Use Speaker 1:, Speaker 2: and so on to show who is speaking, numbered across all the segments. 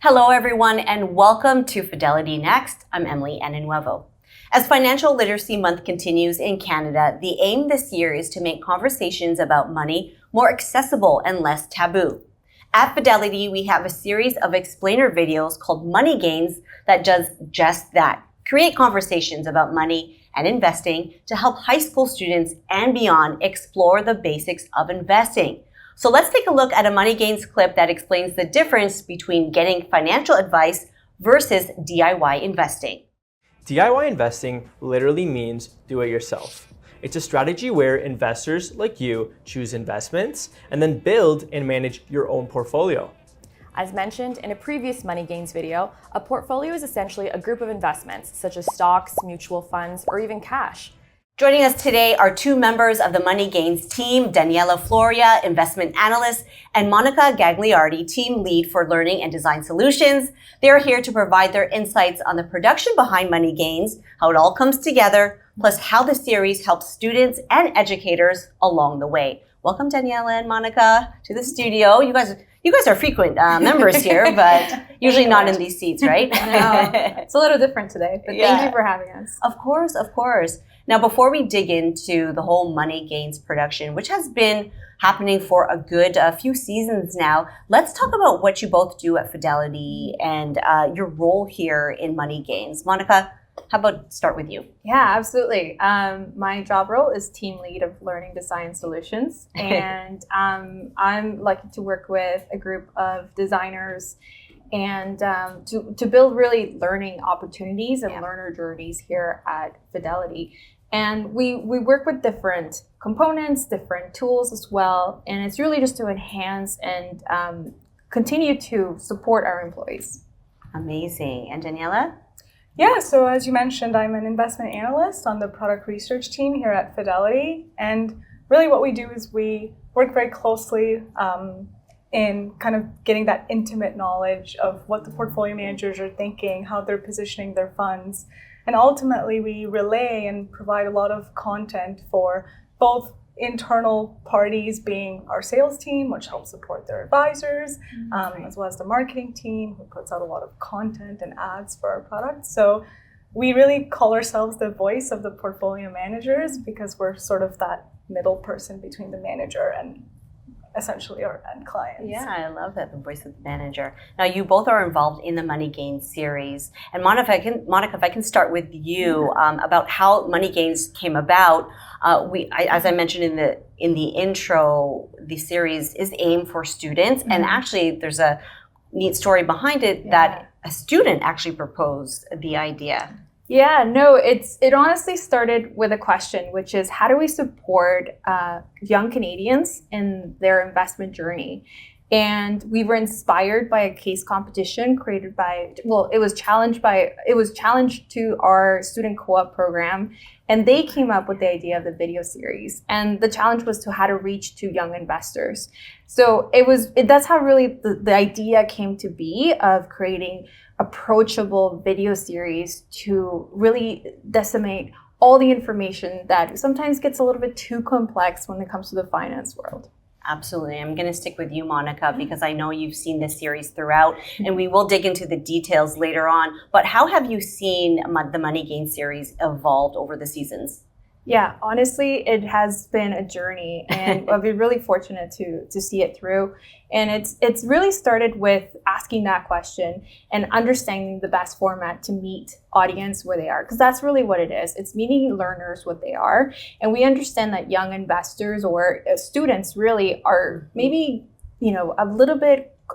Speaker 1: Hello, everyone, and welcome to Fidelity Next. I'm Emily Ananuevo. As Financial Literacy Month continues in Canada, the aim this year is to make conversations about money more accessible and less taboo. At Fidelity, we have a series of explainer videos called Money Gains that does just that. Create conversations about money and investing to help high school students and beyond explore the basics of investing. So let's take a look at a Money Gains clip that explains the difference between getting financial advice versus DIY investing.
Speaker 2: DIY investing literally means do it yourself. It's a strategy where investors like you choose investments and then build and manage your own portfolio.
Speaker 3: As mentioned in a previous Money Gains video, a portfolio is essentially a group of investments such as stocks, mutual funds, or even cash.
Speaker 1: Joining us today are two members of the Money Gains team, Daniela Florea, investment analyst, and Monica Gagliardi, team lead for learning and design solutions. They're here to provide their insights on the production behind Money Gains, how it all comes together, plus how the series helps students and educators along the way. Welcome, Daniela and Monica, to the studio. You guys are frequent members here, but usually not in these seats, right?
Speaker 4: No, it's a little different today, but thank you for having us.
Speaker 1: Of course, of course. Now, before we dig into the whole Money Gains production, which has been happening for a good few seasons now, let's talk about what you both do at Fidelity and your role here in Money Gains. Monica, how about start with you?
Speaker 4: Yeah, absolutely. My job role is team lead of learning design solutions, and I'm lucky to work with a group of designers and to build really learning opportunities and learner journeys here at Fidelity. And we work with different components, different tools as well, and it's really just to enhance and continue to support our employees.
Speaker 1: Amazing. And Daniela?
Speaker 5: Yeah, so as you mentioned, I'm an investment analyst on the product research team here at Fidelity. And really what we do is we work very closely in kind of getting that intimate knowledge of what the portfolio managers are thinking, how they're positioning their funds. And ultimately, we relay and provide a lot of content for both internal parties, being our sales team, which helps support their advisors, as well as the marketing team, who puts out a lot of content and ads for our products. So we really call ourselves the voice of the portfolio managers because we're sort of that middle person between the manager and essentially our end clients.
Speaker 1: Yeah, I love that, the voice of the manager. Now, you both are involved in the Money Gains series. And Monica, if I can start with you about how Money Gains came about. As I mentioned in the intro, the series is aimed for students. And actually, there's a neat story behind it that a student actually proposed the idea.
Speaker 4: Yeah, no, it honestly started with a question, which is how do we support young Canadians in their investment journey? And we were inspired by a case competition created by, it was challenged to our student co-op program, and they came up with the idea of the video series. And the challenge was to how to reach to young investors. So that's how really the idea came to be of creating approachable video series to really decimate all the information that sometimes gets a little bit too complex when it comes to the finance world.
Speaker 1: Absolutely. I'm going to stick with you, Monica, because I know you've seen this series throughout, and we will dig into the details later on. But how have you seen the Money Gains series evolved over the seasons?
Speaker 4: Yeah, honestly, it has been a journey, and I've been really fortunate to see it through. And it's really started with asking that question and understanding the best format to meet audience where they are, because that's really what it is. It's meeting learners what they are, and we understand that young investors or students really are maybe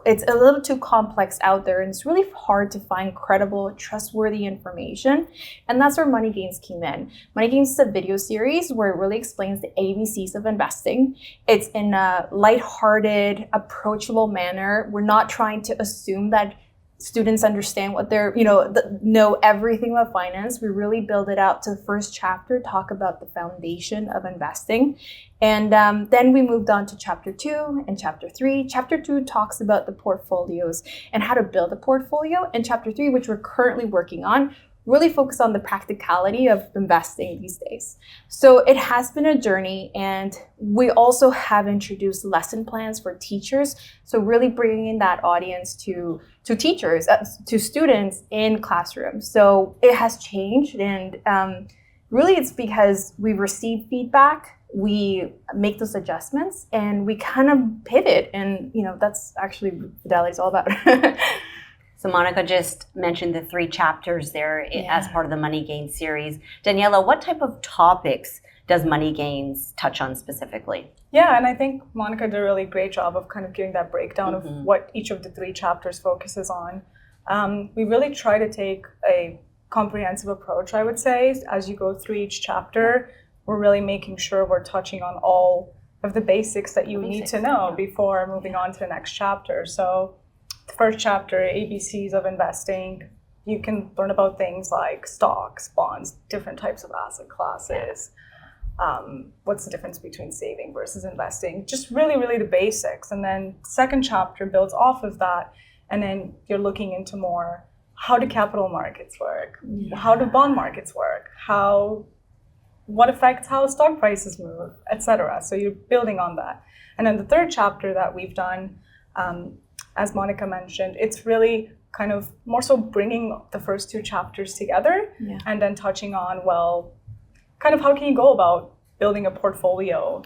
Speaker 4: it's a little too complex out there, and it's really hard to find credible, trustworthy information. And that's where Money Gains came in. Money Gains is a video series where it really explains the ABCs of investing. It's in a lighthearted, approachable manner. We're not trying to assume that students understand what they're, know everything about finance. We really build it out to the first chapter, talk about the foundation of investing. And then we moved on to chapter 2 and chapter 3. Chapter 2 talks about the portfolios and how to build a portfolio. And chapter 3, which we're currently working on, really focus on the practicality of investing these days. So it has been a journey, and we also have introduced lesson plans for teachers. So really bringing that audience to teachers, to students in classrooms. So it has changed, and really it's because we receive feedback, we make those adjustments, and we kind of pivot, and that's actually what Fidelity is all about.
Speaker 1: So Monica just mentioned the 3 chapters there as part of the Money Gains series. Daniela, what type of topics does Money Gains touch on specifically?
Speaker 5: Yeah, and I think Monica did a really great job of kind of giving that breakdown of what each of the 3 chapters focuses on. We really try to take a comprehensive approach, I would say. As you go through each chapter, we're really making sure we're touching on all of the basics that you need to know before moving on to the next chapter. So the first chapter, ABCs of investing, you can learn about things like stocks, bonds, different types of asset classes. What's the difference between saving versus investing? Just really, really the basics. And then the second chapter builds off of that. And then you're looking into more, how do capital markets work? How do bond markets work? What affects how stock prices move, etc. So you're building on that. And then the third chapter that we've done, as Monica mentioned, it's really kind of more so bringing the first 2 chapters together and then touching on, well, kind of how can you go about building a portfolio,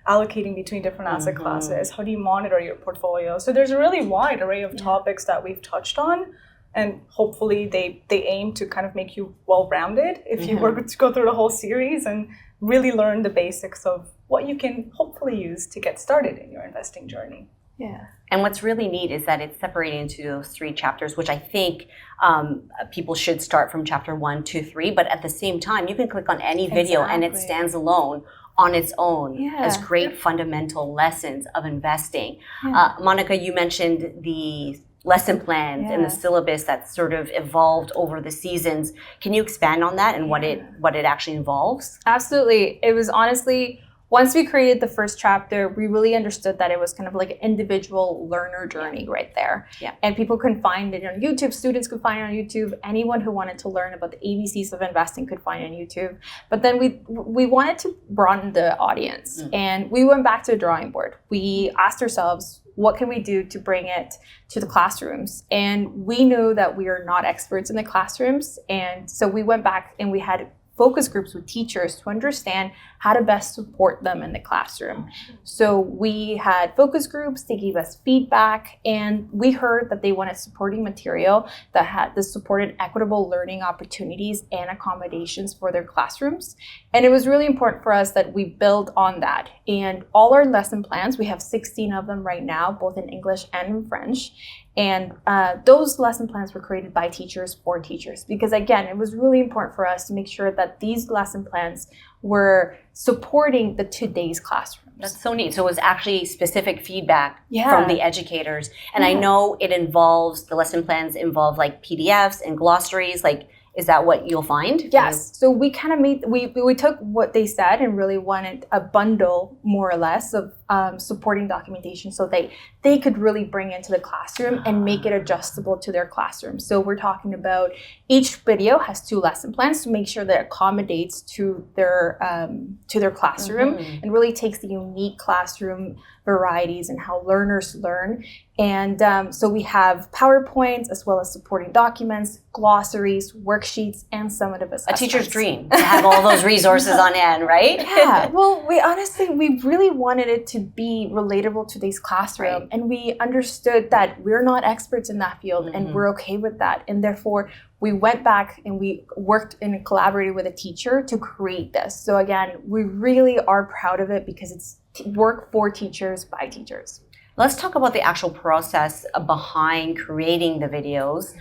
Speaker 5: allocating between different asset classes, how do you monitor your portfolio? So there's a really wide array of topics that we've touched on, and hopefully they aim to kind of make you well-rounded if you were to go through the whole series and really learn the basics of what you can hopefully use to get started in your investing journey.
Speaker 4: Yeah.
Speaker 1: And what's really neat is that it's separated into those 3 chapters, which I think people should start from chapter 1, 2, 3. But at the same time, you can click on any video and it stands alone on its own as great fundamental lessons of investing. Monica, you mentioned the lesson plans and the syllabus that sort of evolved over the seasons. Can you expand on that and what it actually involves?
Speaker 4: Absolutely. It was honestly, once we created the first chapter, we really understood that it was kind of like an individual learner journey right there. Yeah. And people can find it on YouTube. Students could find it on YouTube. Anyone who wanted to learn about the ABCs of investing could find it on YouTube. But then we wanted to broaden the audience. And we went back to the drawing board. We asked ourselves, what can we do to bring it to the classrooms? And we knew that we are not experts in the classrooms. And so we went back and we had focus groups with teachers to understand how to best support them in the classroom. So we had focus groups, they gave us feedback, and we heard that they wanted supporting material that supported equitable learning opportunities and accommodations for their classrooms. And it was really important for us that we build on that. And all our lesson plans, we have 16 of them right now, both in English and in French. And those lesson plans were created by teachers for teachers, because again, it was really important for us to make sure that these lesson plans were supporting the today's classrooms.
Speaker 1: That's so neat. So it was actually specific feedback from the educators. And I know the lesson plans involve like PDFs and glossaries. Like, is that what you'll find?
Speaker 4: Yes. So we kind of we took what they said and really wanted a bundle, more or less, of supporting documentation so they could really bring into the classroom and make it adjustable to their classroom. So we're talking about each video has 2 lesson plans to make sure that it accommodates to their classroom and really takes the unique classroom varieties and how learners learn. And so we have PowerPoints as well as supporting documents, glossaries, worksheets, and summative assessments.
Speaker 1: A teacher's dream to have all those resources on hand, right?
Speaker 4: Yeah. Well, we really wanted it to be relatable to today's classroom. Right. And we understood that we're not experts in that field and we're okay with that. And therefore, we went back and we worked and collaborated with a teacher to create this. So again, we really are proud of it because it's work for teachers by teachers.
Speaker 1: Let's talk about the actual process behind creating the videos,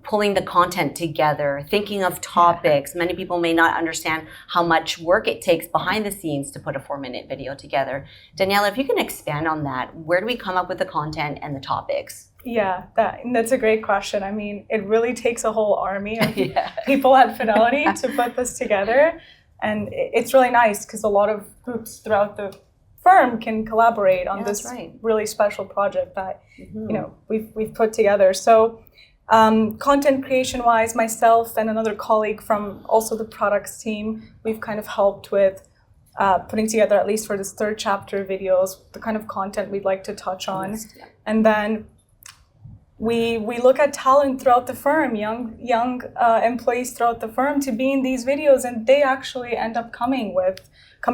Speaker 1: pulling the content together, thinking of topics. Many people may not understand how much work it takes behind the scenes to put a 4-minute video together. Daniela, if you can expand on that, where do we come up with the content and the topics?
Speaker 5: Yeah, that's a great question. I mean, it really takes a whole army of people at Fidelity to put this together. And it's really nice because a lot of groups throughout the firm can collaborate on this really special project that we've put together. So Content creation-wise, myself and another colleague from also the products team, we've kind of helped with putting together, at least for this third chapter videos, the kind of content we'd like to touch on. And then we look at talent throughout the firm, young employees throughout the firm to be in these videos, and they actually end up coming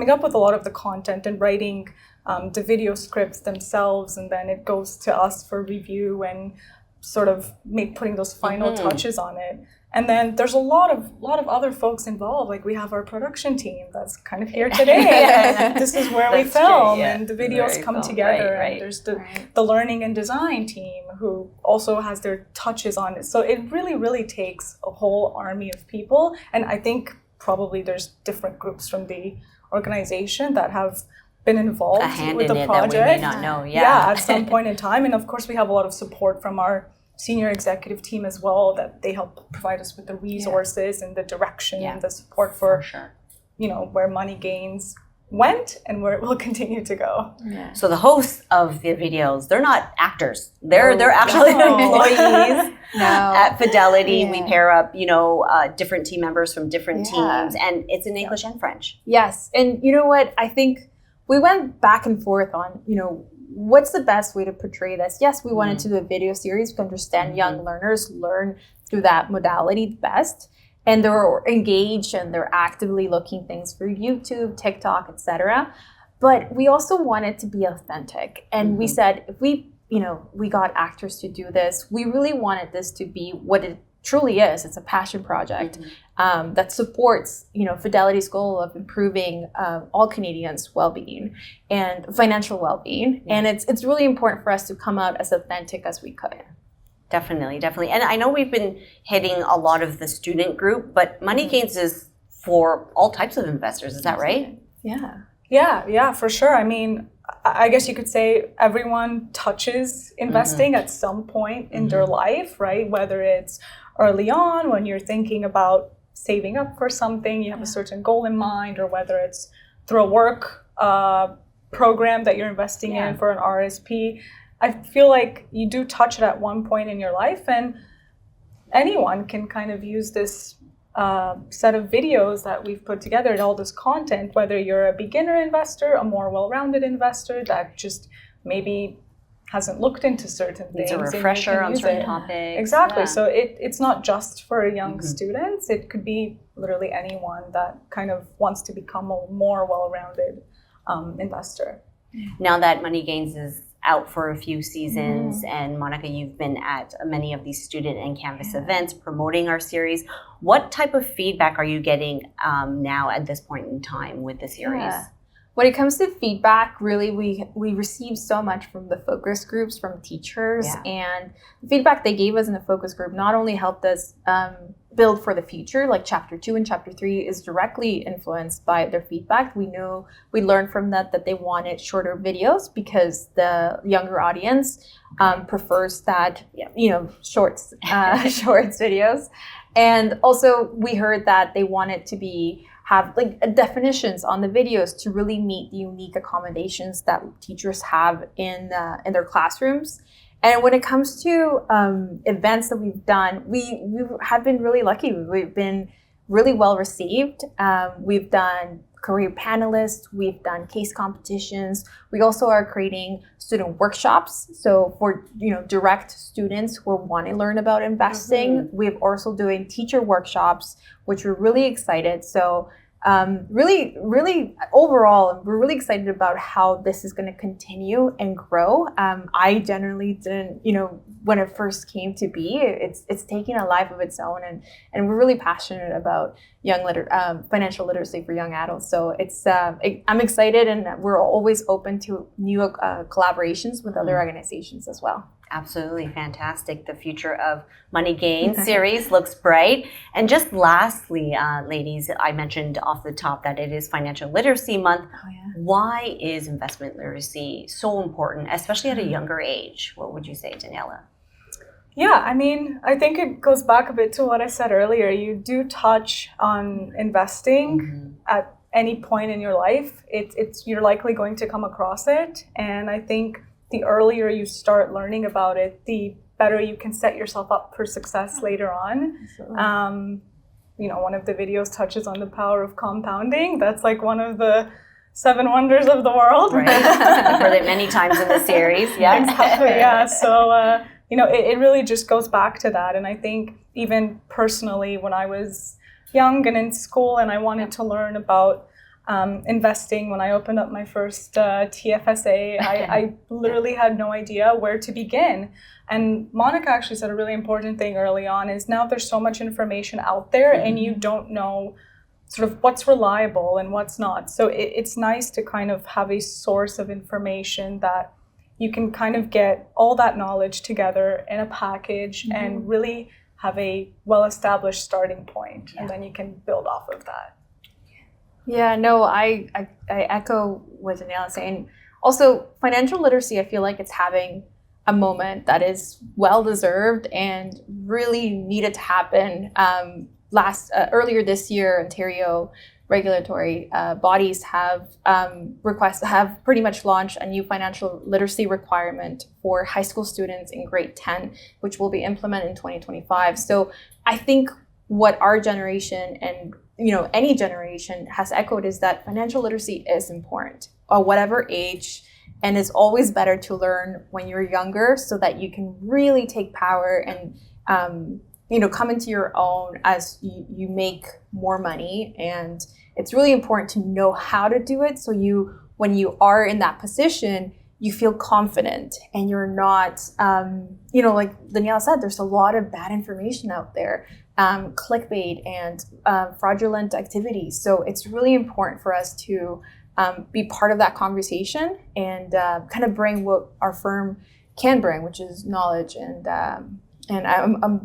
Speaker 5: up with a lot of the content and writing the video scripts themselves, and then it goes to us for review and sort of putting those final touches on it. And then there's a lot of other folks involved. Like we have our production team that's kind of here today. This is where we film, and the videos come together. And there's the learning and design team who also has their touches on it. So it really, really takes a whole army of people. And I think probably there's different groups from the organization that have been involved with the project.
Speaker 1: That we may not know.
Speaker 5: At some point in time. And of course, we have a lot of support from our senior executive team as well, that they help provide us with the resources and the direction and the support for where Money Gains went and where it will continue to go.
Speaker 1: So the hosts of the videos, they're not actors. They're actually employees at Fidelity. We pair up, different team members from different teams, and it's in English and French.
Speaker 4: Yes, and you know what? I think we went back and forth on, what's the best way to portray this? Yes, we wanted to do a video series to understand young learners learn through that modality best. And they're engaged and they're actively looking things through YouTube, TikTok, etc. But we also wanted to be authentic. And we said, if we got actors to do this, we really wanted this to be what it truly is. It's a passion project that supports, Fidelity's goal of improving all Canadians' well-being and financial well-being. And it's really important for us to come out as authentic as we could.
Speaker 1: Definitely. And I know we've been hitting a lot of the student group, but Money Gains is for all types of investors. Is that right?
Speaker 5: Yeah, for sure. I mean, I guess you could say everyone touches investing at some point in their life, right? Whether it's early on when you're thinking about saving up for something, you have a certain goal in mind, or whether it's through a work program that you're investing in for an RSP. I feel like you do touch it at one point in your life, and anyone can kind of use this set of videos that we've put together and all this content, whether you're a beginner investor, a more well-rounded investor that just maybe hasn't looked into certain things.
Speaker 1: It's a refresher on certain topics.
Speaker 5: Exactly. So it's not just for young students. It could be literally anyone that kind of wants to become a more well-rounded investor.
Speaker 1: Now that Money Gains is out for a few seasons, and Monica, you've been at many of these student and Canvas events promoting our series. What type of feedback are you getting now at this point in time with the series?
Speaker 4: When it comes to feedback, really, we received so much from the focus groups, from teachers, and the feedback they gave us in the focus group not only helped us build for the future, like Chapter 2 and Chapter 3 is directly influenced by their feedback. We learned from that they wanted shorter videos because the younger audience prefers that, shorts videos. And also we heard that they wanted to have definitions on the videos to really meet the unique accommodations that teachers have in their classrooms. And when it comes to events that we've done, we have been really lucky. We've been really well received. We've done career panelists, we've done case competitions. We also are creating student workshops. So for direct students who want to learn about investing, we're also doing teacher workshops, which we're really excited. So really overall, we're really excited about how this is going to continue and grow. I generally didn't, when it first came to be, it's taking a life of its own, and we're really passionate about financial literacy for young adults. So I'm excited, and we're always open to new collaborations with other organizations as well.
Speaker 1: Absolutely fantastic. The future of Money Gains series looks bright. And just lastly, ladies, I mentioned off the top that it is Financial Literacy Month. Why is investment literacy so important, especially at a younger age? What would you say, Daniela?
Speaker 5: Yeah, I mean, I think it goes back a bit to what I said earlier. You do touch on investing at any point in your life. You're likely going to come across it. And I think the earlier you start learning about it, the better you can set yourself up for success later on. One of the videos touches on the power of compounding. That's like one of the 7 wonders of the world.
Speaker 1: Right. I've heard it many times in the series. Yeah.
Speaker 5: Exactly. Yeah. So, it really just goes back to that. And I think even personally, when I was young and in school and I wanted to learn about investing, when I opened up my first TFSA, I literally had no idea where to begin. And Monica actually said a really important thing early on is now there's so much information out there and you don't know sort of what's reliable and what's not. So it's nice to kind of have a source of information that you can kind of get all that knowledge together in a package and really have a well-established starting point, and then you can build off of that.
Speaker 4: Yeah, no, I echo what Daniela is saying. Also, financial literacy, I feel like it's having a moment that is well-deserved and really needed to happen. Earlier this year, Ontario regulatory bodies have pretty much launched a new financial literacy requirement for high school students in grade 10, which will be implemented in 2025. So I think what our generation and any generation has echoed is that financial literacy is important at whatever age, and it's always better to learn when you're younger so that you can really take power and come into your own as you make more money. And it's really important to know how to do it, so when you are in that position, you feel confident and you're not, like Daniela said, there's a lot of bad information out there, clickbait and fraudulent activities. So it's really important for us to be part of that conversation and kind of bring what our firm can bring, which is knowledge. And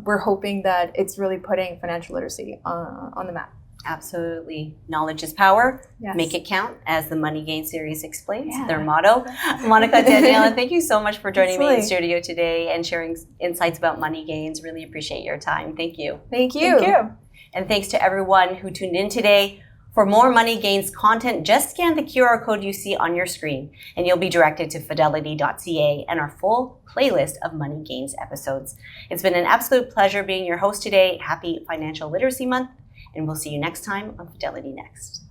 Speaker 4: we're hoping that it's really putting financial literacy on the map.
Speaker 1: Absolutely. Knowledge is power.
Speaker 4: Yes.
Speaker 1: Make it count, as the Money Gain series explains, their motto. Monica, Daniela, thank you so much for joining me in studio today and sharing insights about money gains. Really appreciate your time. Thank you.
Speaker 4: Thank you.
Speaker 5: Thank you.
Speaker 1: And thanks to everyone who tuned in today. For more Money Gains content, just scan the QR code you see on your screen, and you'll be directed to fidelity.ca and our full playlist of Money Gains episodes. It's been an absolute pleasure being your host today. Happy Financial Literacy Month, and we'll see you next time on Fidelity Next.